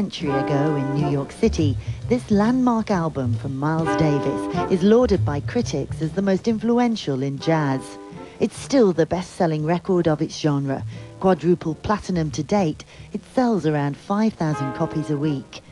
Century ago in New York City, this landmark album from Miles Davis is lauded by critics as the most influential in jazz. It's still the best-selling record of its genre. Quadruple platinum to date, it sells around 5,000 copies a week.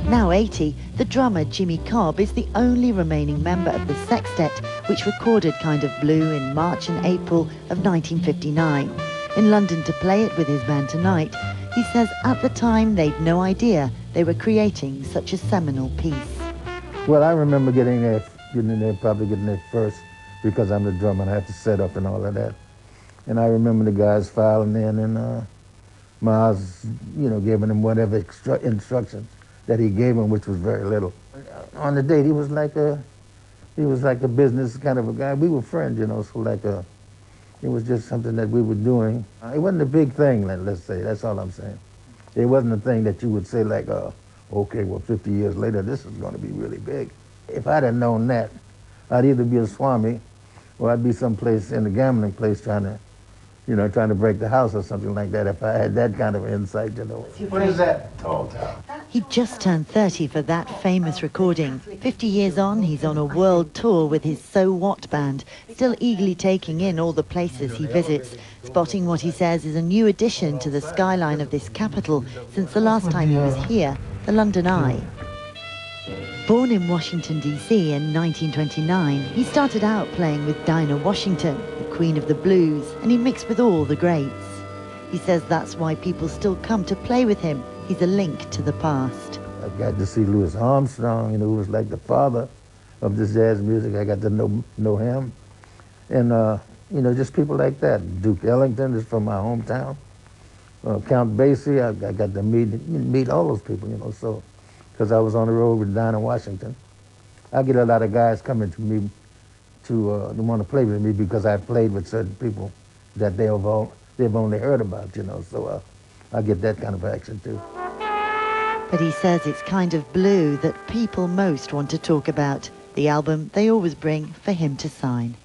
Now 80, the drummer Jimmy Cobb is the only remaining member of the sextet which recorded Kind of Blue in March and April of 1959. In London to play it with his band tonight, he says at the time they'd no idea they were creating such a seminal piece. Well, I remember getting there first because I'm the drummer and I have to set up and all of that. And I remember the guys filing in and Miles, giving them whatever instructions that he gave them, which was very little. On the date, he was like a business kind of a guy. We were friends, so it was just something that we were doing. It wasn't a big thing, let's say. That's all I'm saying. It wasn't a thing that you would say like, okay, well, 50 years later, this is going to be really big. If I'd have known that, I'd either be a Swami or I'd be someplace in the gambling place trying to break the house or something like that if I had that kind of insight, What is that, Tall Town? He just turned 30 for that famous recording. 50 years on, he's on a world tour with his So What band, still eagerly taking in all the places he visits, spotting what he says is a new addition to the skyline of this capital since the last time he was here, the London Eye. Born in Washington, D.C. in 1929, he started out playing with Dinah Washington, the Queen of the Blues, and he mixed with all the greats. He says that's why people still come to play with him. He's a link to the past. I got to see Louis Armstrong, who was like the father of this jazz music. I got to know him. And, just people like that. Duke Ellington is from my hometown. Count Basie, I got to meet all those people, so, because I was on the road with Dinah Washington. I get a lot of guys coming to me to want to play with me because I played with certain people that they've only heard about, so I get that kind of action too. But he says it's Kind of Blue that people most want to talk about, the album they always bring for him to sign.